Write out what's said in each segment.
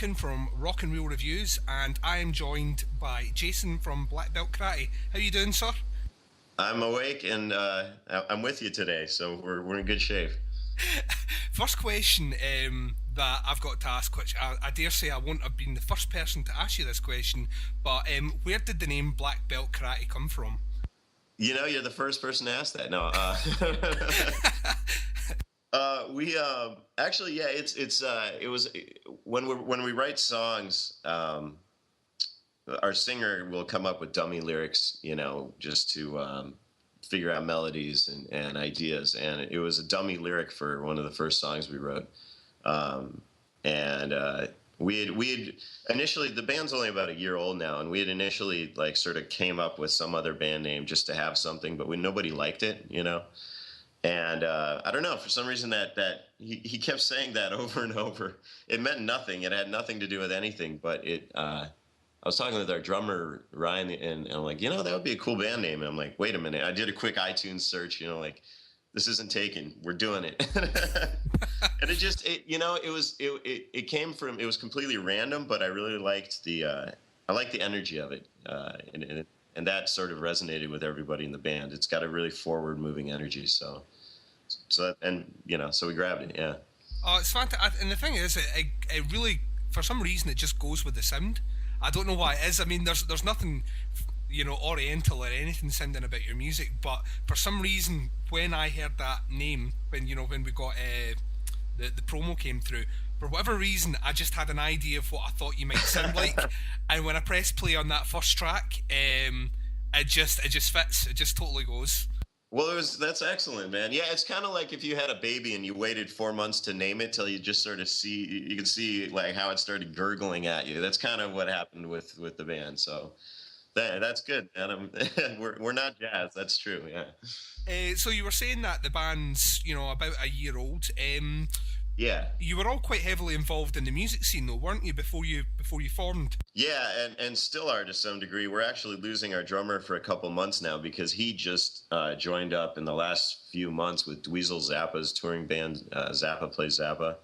Duncan from Rock and Reel Reviews, and I am joined by Jason from Black Belt Karate. How you doing, sir? I'm awake and I'm with you today, so we're in good shape. First question that I've got to ask, which I dare say I won't have been the first person to ask you this question, but where did the name Black Belt Karate come from? You know, you're the first person to ask that. No, we actually, yeah, it was when we write songs, our singer will come up with dummy lyrics, you know, just to figure out melodies and ideas, and it was a dummy lyric for one of the first songs we wrote. Um, and we had initially, the band's only about a year old now, and we had initially like sort of came up with some other band name just to have something, but nobody liked it, you know. And I don't know, for some reason that he kept saying that over and over. It meant nothing. It had nothing to do with anything, but it. I was talking with our drummer Ryan, and I'm like, you know, that would be a cool band name. And I'm like, wait a minute. I did a quick iTunes search, you know, like this isn't taken. We're doing it. And you know, it came from, it was completely random, but I really liked I liked the energy of it, and that sort of resonated with everybody in the band. It's got a really forward moving energy, and you know, so we grabbed it. Yeah. Oh, it's fantastic. And the thing is, it really, for some reason, it just goes with the sound. I don't know why it is. I mean, there's nothing, oriental or anything sounding about your music, but for some reason, when I heard that name, when we got the promo came through, for whatever reason, I just had an idea of what I thought you might sound like, and when I press play on that first track, it just fits. It just totally goes. Well, that's excellent, man. Yeah, it's kind of like if you had a baby and you waited 4 months to name it till you just sort of you can see like how it started gurgling at you. That's kind of what happened with the band. So that's good, man. We're not jazz. That's true. Yeah. So you were saying that the band's, about a year old. Yeah. You were all quite heavily involved in the music scene, though, weren't you, before you formed? Yeah, and still are to some degree. We're actually losing our drummer for a couple months now because he just joined up in the last few months with Dweezil Zappa's touring band. Zappa plays Zappa.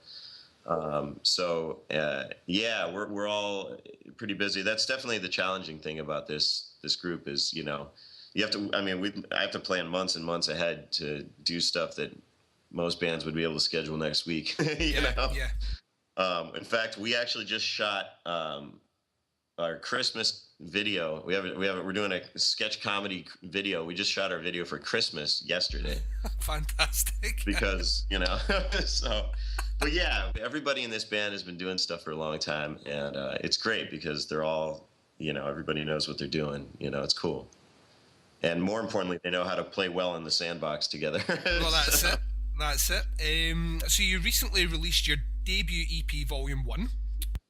Yeah, we're all pretty busy. That's definitely the challenging thing about this group is, you know, you have to. I mean, I have to plan months and months ahead to do stuff that most bands would be able to schedule next week. You Yeah, know. yeah. In fact, we actually just shot our Christmas video. We're doing a sketch comedy video. We just shot our video for Christmas yesterday Fantastic. because, you know, so. But yeah, everybody in this band has been doing stuff for a long time, and it's great because they're all, you know, everybody knows what they're doing. You know, it's cool, and more importantly, they know how to play well in the sandbox together. Well, that's So, it. That's it. So you recently released your debut EP, Volume 1,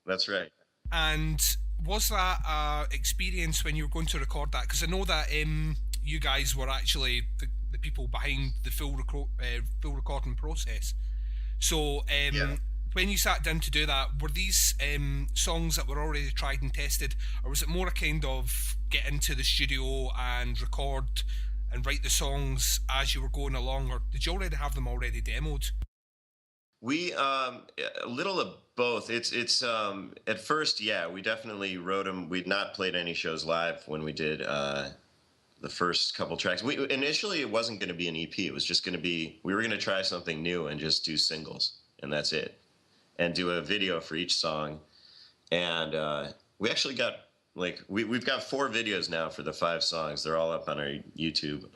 that's right. and was that a experience when you were going to record that? Because I know that you guys were actually the people behind the full recording process. So, Yeah. when you sat down to do that, were these songs that were already tried and tested, or was it more a kind of get into the studio and record and write the songs as you were going along, or did you already have them already demoed? We a little of both. It's at first, yeah, we definitely wrote them. We'd not played any shows live when we did the first couple tracks. We initially it wasn't going to be an EP. It was just going to be we were going to try something new and just do singles, and that's it, and do a video for each song. And we actually got like we've got 4 videos now for the 5 songs. They're all up on our YouTube.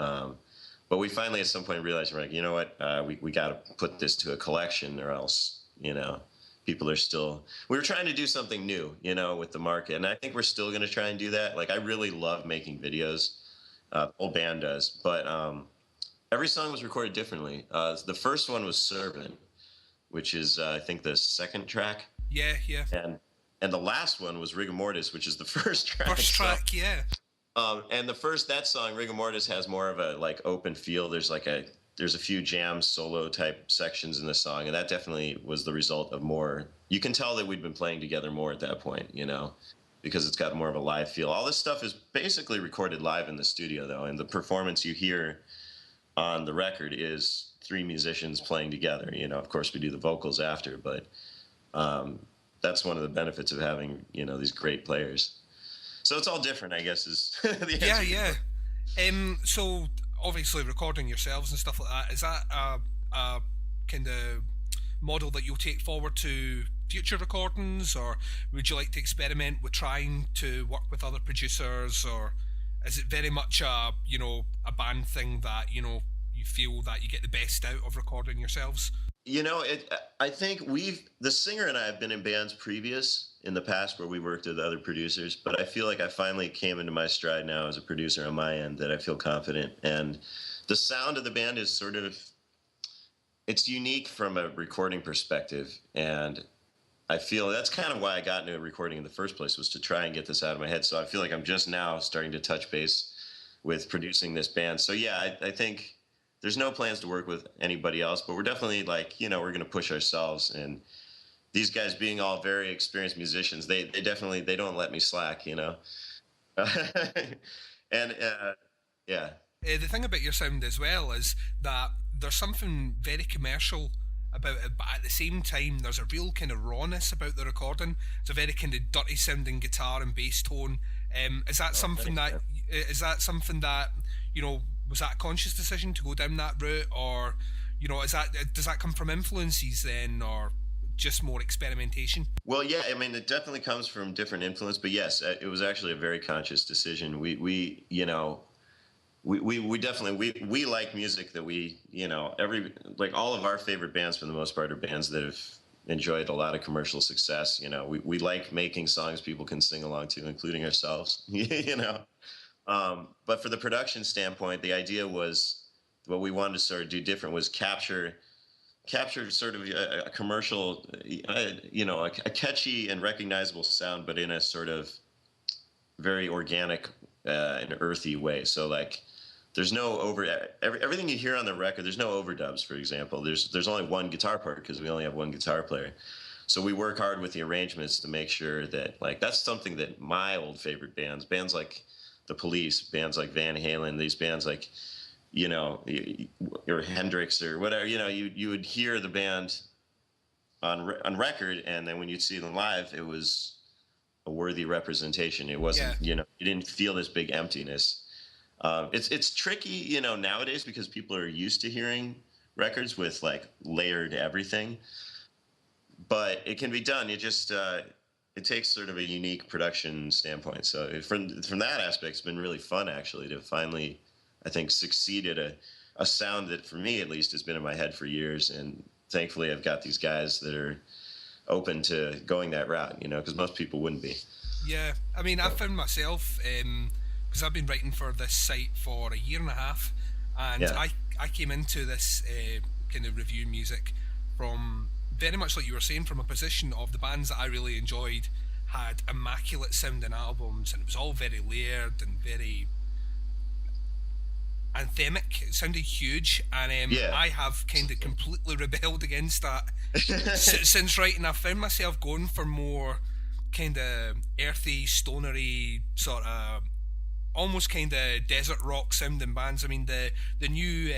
But we finally at some point realized we're like, you know what, we got to put this to a collection, or else, you know, people are still. We were trying to do something new, you know, with the market, and I think we're still going to try and do that. Like, I really love making videos. The whole band does, but every song was recorded differently. The first one was "Servant," which is I think the second track, Yeah, yeah. and the last one was "Rigor Mortis," which is the first track. First So track, yeah. and that song, Rigor Mortis, has more of a like open feel. There's a few jam solo type sections in the song, and that definitely was the result of more. You can tell that we'd been playing together more at that point, you know, because it's got more of a live feel. All this stuff is basically recorded live in the studio, though, and the performance you hear on the record is 3 musicians playing together. You know, of course, we do the vocals after, but um, that's one of the benefits of having, these great players. So it's all different, I guess, is the Yeah, answer to your yeah. question. So obviously recording yourselves and stuff like that, is that a kind of model that you'll take forward to future recordings, or would you like to experiment with trying to work with other producers, or is it very much a band thing that you feel that you get the best out of recording yourselves? I think the singer and I have been in bands previous in the past where we worked with other producers, but I feel like I finally came into my stride now as a producer on my end, that I feel confident. And the sound of the band is it's unique from a recording perspective. And I feel that's kind of why I got into recording in the first place, was to try and get this out of my head. So I feel like I'm just now starting to touch base with producing this band. So yeah, I think there's no plans to work with anybody else, but we're definitely like, we're going to push ourselves. And these guys being all very experienced musicians, they definitely, they don't let me slack. And yeah. The thing about your sound as well is that there's something very commercial about it, but at the same time, there's a real kind of rawness about the recording. It's a very kind of dirty sounding guitar and bass tone. Is that Oh, something thanks, that man. was that a conscious decision to go down that route, or is that does that come from influences then, or just more experimentation? Well, yeah, I mean, it definitely comes from different influence, but yes, it was actually a very conscious decision. We definitely we like music that every like all of our favorite bands for the most part are bands that have enjoyed a lot of commercial success. We like making songs people can sing along to, including ourselves. But for the production standpoint, the idea was, what we wanted to sort of do different was capture sort of a commercial, a catchy and recognizable sound, but in a sort of very organic and earthy way. So like, there's no everything you hear on the record. There's no overdubs, for example. There's only one guitar part because we only have one guitar player. So we work hard with the arrangements to make sure that, like, that's something that my old favorite bands like the Police, bands like Van Halen, these bands like, or Hendrix or whatever, you would hear the band on record, and then when you'd see them live, it was a worthy representation. It Yeah. wasn't, you didn't feel this big emptiness. It's tricky, nowadays, because people are used to hearing records with like layered everything, but it can be done. It takes sort of a unique production standpoint. So from that aspect, it's been really fun actually to finally, I think, succeed at a sound that, for me at least, has been in my head for years. And thankfully, I've got these guys that are open to going that route. Because most people wouldn't be. Yeah, I mean, I've So, found myself because I've been writing for this site for a year and a half, and yeah. I came into this kind of review music from very much like you were saying, from a position of the bands that I really enjoyed had immaculate sounding albums, and it was all very layered and very anthemic. It sounded huge, and Yeah. I have kind of completely rebelled against that since writing. I've found myself going for more kind of earthy, stonery sort of, almost kind of desert rock sounding bands. I mean, the new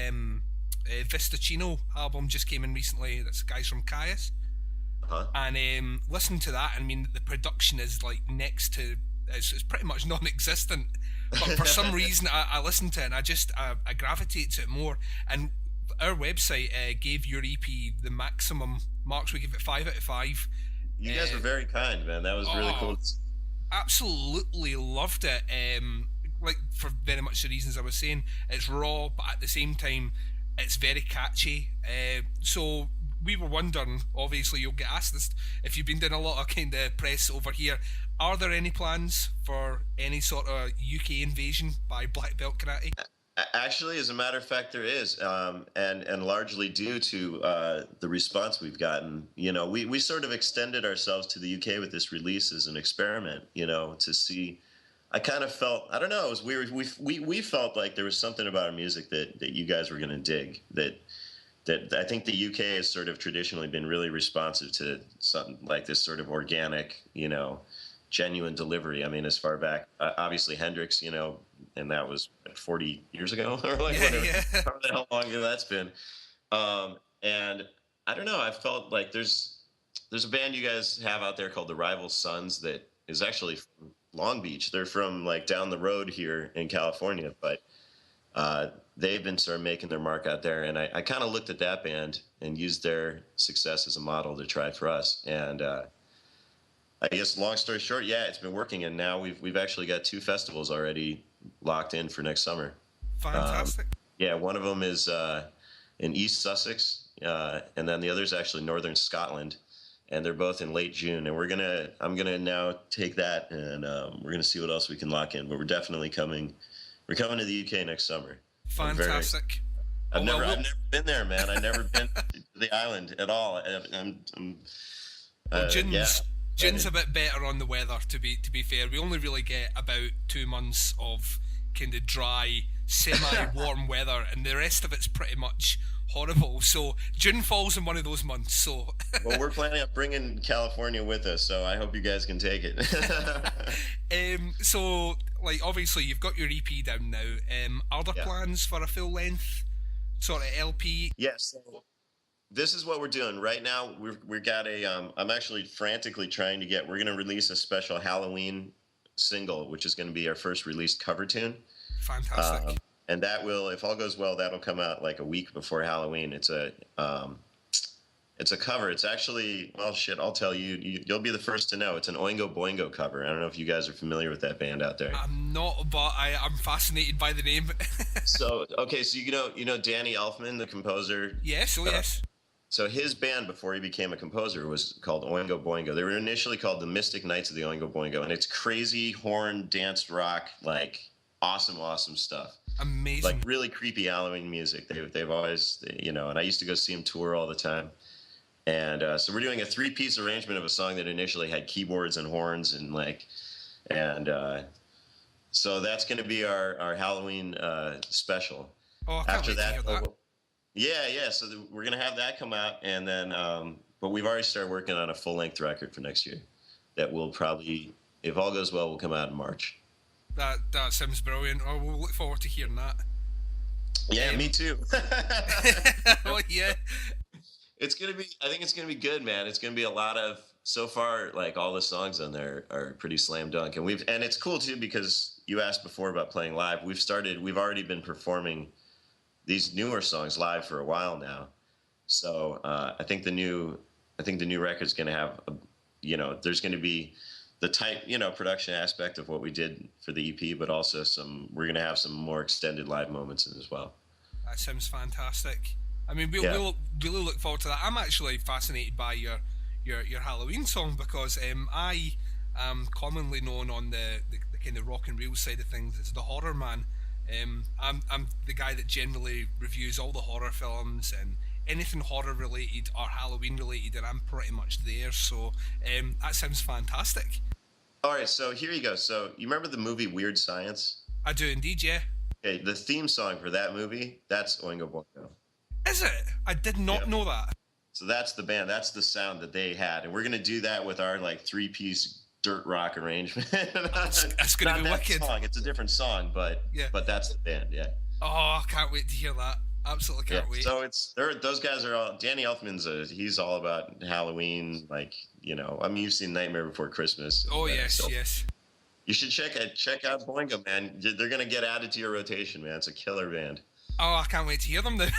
Vistacino album just came in recently. That's the guys from Caius, Huh? and listening to that, I mean, the production is like next to it's pretty much non-existent. But for some reason, I listen to it and I gravitate to it more. And our website gave your EP the maximum marks. We give it 5 out of 5. You guys were Uh, very kind, man. That was really oh, cool. absolutely loved it. Like, for very much the reasons I was saying, it's raw, but at the same time, it's very catchy. So we were wondering. Obviously, you'll get asked this if you've been doing a lot of kind of press over here. Are there any plans for any sort of UK invasion by Black Belt Karate? Actually, as a matter of fact, there is, and largely due to the response we've gotten. We sort of extended ourselves to the UK with this release as an experiment. To see. I kind of felt, I don't know, it was weird. We felt like there was something about our music that you guys were going to dig. That I think the UK has sort of traditionally been really responsive to something like this sort of organic, genuine delivery. I mean, as far back, obviously Hendrix, and that was like 40 years ago or like Yeah, whatever, yeah. however the hell long ago that's been. And I don't know, I felt like there's a band you guys have out there called the Rival Sons that is actually from Long Beach. They're from like down the road here in California, but they've been sort of making their mark out there. And I kind of looked at that band and used their success as a model to try for us. And I guess long story short, yeah, it's been working. And now we've actually got 2 festivals already locked in for next summer. Fantastic. Yeah, one of them is in East Sussex, and then the other is actually Northern Scotland, and they're both in late June. And I'm gonna now take that, and we're gonna see what else we can lock in. But we're definitely coming. We're coming to the UK next summer. Fantastic. I've never been there, man. I've never been to the island at all. June's a bit better on the weather. To be fair, we only really get about 2 months of kind of dry, semi-warm weather, and the rest of it's pretty much horrible. So June falls in one of those months. So well, we're planning on bringing California with us, so I hope you guys can take it. So, like, obviously you've got your EP down now. Are there plans for a full length sort of LP? Yes. So this is what we're doing right now. We've got a. I'm actually frantically trying to get. We're going to release a special Halloween single, which is going to be our first released cover tune. Fantastic. And that will, if all goes well, that'll come out like a week before Halloween. It's a cover. It's actually, well, shit, I'll tell you. You'll be the first to know. It's an Oingo Boingo cover. I don't know if you guys are familiar with that band out there. I'm not, but I'm fascinated by the name. So you know Danny Elfman, the composer. Yes. Yes. So his band, before he became a composer, was called Oingo Boingo. They were initially called the Mystic Knights of the Oingo Boingo, and it's crazy horn dance rock, like awesome stuff. Amazing. Like really creepy Halloween music. They've always, and I used to go see them tour all the time. And so we're doing a 3-piece arrangement of a song that initially had keyboards and horns so that's going to be our Halloween special. Oh, I can't After wait to hear that. Yeah. So we're going to have that come out, and then, but we've already started working on a full-length record for next year that will probably, if all goes well, will come out in March. That sounds brilliant. Oh, we'll look forward to hearing that. Yeah, me too. Oh yeah. I think it's gonna be good, man. It's gonna be a lot of, so far, like all the songs on there are pretty slam dunk, and it's cool too because you asked before about playing live. We've already been performing these newer songs live for a while now. So I think the new record's gonna have, there's gonna be the type, production aspect of what we did for the EP, but also we're gonna have some more extended live moments in as well. That sounds fantastic. I mean, we'll really look forward to that. I'm actually fascinated by your Halloween song because I am commonly known on the kind of rock and roll side of things as the horror man. I'm the guy that generally reviews all the horror films and anything horror related or Halloween related, and I'm pretty much there. So that sounds fantastic. All right, so here you go. So you remember the movie Weird Science? I do indeed, yeah. Okay, the theme song for that movie, that's Oingo Boingo. Is it? I did not know that. So that's the band, that's the sound that they had, and we're gonna do that with our like 3-piece dirt rock arrangement. That's gonna be wicked. Song. It's a different song, but that's the band, yeah. Oh, I can't wait to hear that. Absolutely can't wait. So those guys are all. Danny Elfman's he's all about Halloween, like you've seen Nightmare Before Christmas. Oh yes, so yes. You should check out Boingo, man. They're gonna get added to your rotation, man. It's a killer band. Oh, I can't wait to hear them then.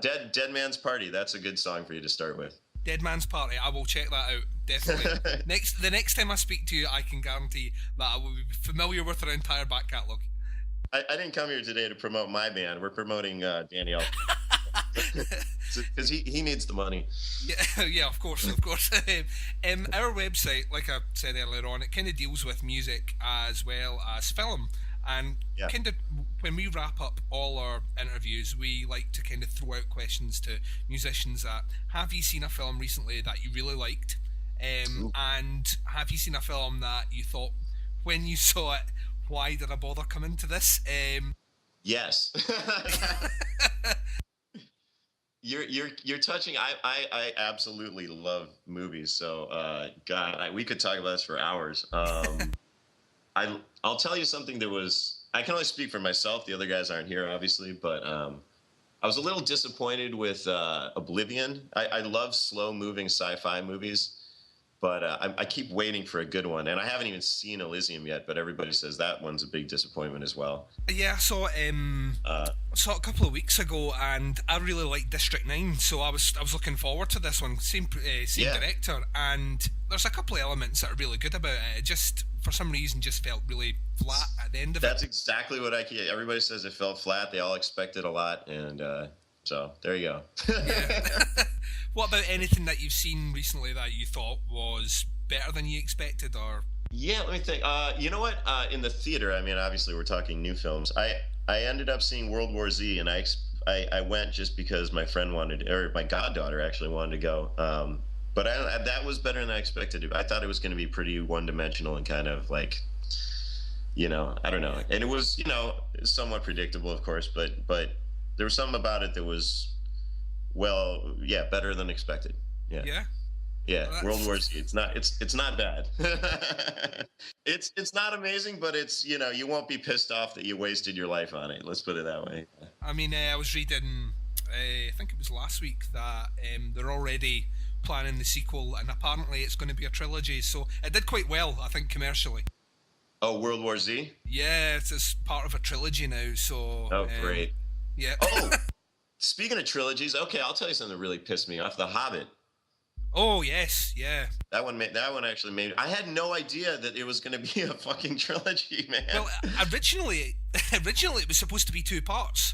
Dead Man's Party. That's a good song for you to start with. Dead Man's Party. I will check that out definitely. The next time I speak to you, I can guarantee that I will be familiar with their entire back catalogue. I didn't come here today to promote my band. We're promoting Danny Elfman. Because he needs the money. Yeah, of course. Our website, like I said earlier on, it kind of deals with music as well as film. And kind of when we wrap up all our interviews, we like to kind of throw out questions to musicians that, have you seen a film recently that you really liked? And have you seen a film that you thought, when you saw it, why did I bother coming to this? Yes. You're touching. I absolutely love movies. So God, we could talk about this for hours. I'll tell you something. I can only speak for myself. The other guys aren't here, obviously, but I was a little disappointed with Oblivion. I love slow moving sci-fi movies, but I keep waiting for a good one, and I haven't even seen Elysium yet. But everybody says that one's a big disappointment as well. Yeah, I saw it a couple of weeks ago, and I really like District 9, so I was looking forward to this one. Same Yeah, director, and there's a couple of elements that are really good about it. It just for some reason just felt really flat at the end of it. that's exactly what I. Everybody says it fell flat. They all expected a lot, and so there you go. Yeah. What about anything that you've seen recently that you thought was better than you expected, or Yeah, let me think. You know what? In the theater, I mean, obviously we're talking new films. I ended up seeing World War Z, and I went just because my friend wanted, or my goddaughter actually wanted to go. But that was better than I expected. I thought it was going to be pretty one-dimensional and kind of like, I don't know. And it was, somewhat predictable, of course, but there was something about it that was, well, yeah, better than expected. Yeah. yeah? Yeah, Well, World War Z. It's not bad. It's not amazing, but it's you won't be pissed off that you wasted your life on it. Let's put it that way. I mean, I was reading, I think it was last week, that they're already planning the sequel, and apparently it's going to be a trilogy. So it did quite well, I think, commercially. Oh, World War Z. Yeah, it's part of a trilogy now. So Oh, great. yeah. Oh, speaking of trilogies, okay, I'll tell you something that really pissed me off. The Hobbit. Oh yes, yeah. That one actually made. I had no idea that it was going to be a fucking trilogy, man. Well, originally it was supposed to be two parts.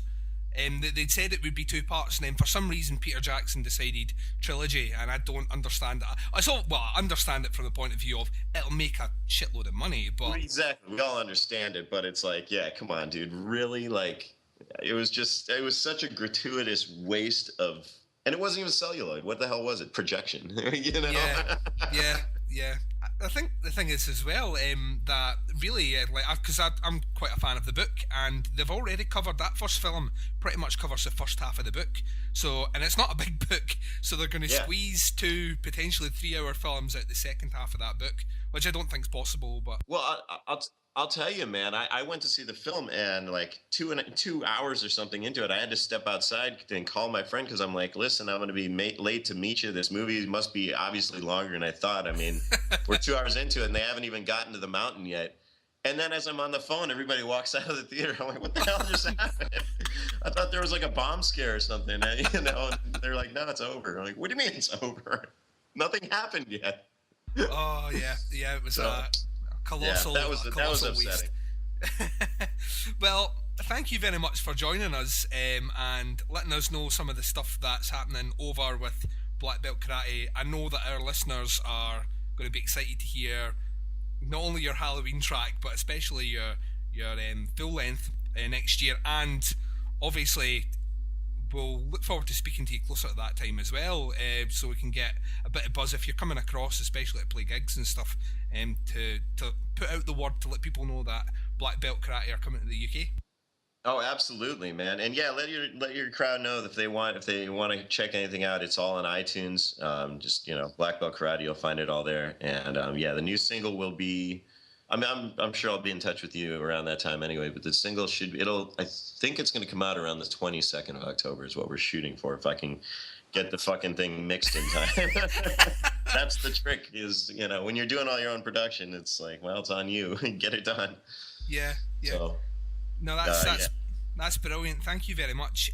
They'd said it would be two parts, and then for some reason Peter Jackson decided trilogy, and I don't understand that. I understand it from the point of view of it'll make a shitload of money, but Exactly. We all understand it, but it's like, yeah, come on, dude. Really, like, it was such a gratuitous waste of, and it wasn't even celluloid. What the hell was it? Projection, yeah, yeah. I think the thing is as well that really, because I'm quite a fan of the book, and they've already covered that first film. Pretty much covers the first half of the book. So, and it's not a big book, so they're going to Yeah. squeeze 2, potentially 3-hour films out the second half of that book, which I don't think's possible. But Well, I'll tell you, man. I went to see the film, and like 2 hours or something into it, I had to step outside and call my friend because I'm like, listen, I'm going to be late to meet you. This movie must be obviously longer than I thought. I mean, we're 2 hours into it, and they haven't even gotten to the mountain yet. And then as I'm on the phone, everybody walks out of the theater. I'm like, what the hell just happened? I thought there was like a bomb scare or something, And they're like, no, it's over. I'm like, what do you mean it's over? Nothing happened yet. oh yeah, it was So, a colossal, yeah, that was waste. upsetting. Well, thank you very much for joining us and letting us know some of the stuff that's happening over with Black Belt Karate. I know that our listeners are going to be excited to hear not only your Halloween track, but especially your full length next year, and obviously we'll look forward to speaking to you closer at that time as well, so we can get a bit of buzz if you're coming across, especially to play gigs and stuff, to put out the word to let people know that Black Belt Karate are coming to the UK. Oh, absolutely, man. And yeah, let your crowd know that if they want to check anything out, it's all on iTunes. Just Black Belt Karate, you'll find it all there. And yeah, the new single will be. I mean, I'm sure I'll be in touch with you around that time anyway. But the single I think it's going to come out around the 22nd of October is what we're shooting for. If I can get the fucking thing mixed in time. That's the trick. Is when you're doing all your own production, it's like, well, it's on you. Get it done. Yeah. So. No, that's brilliant. Thank you very much.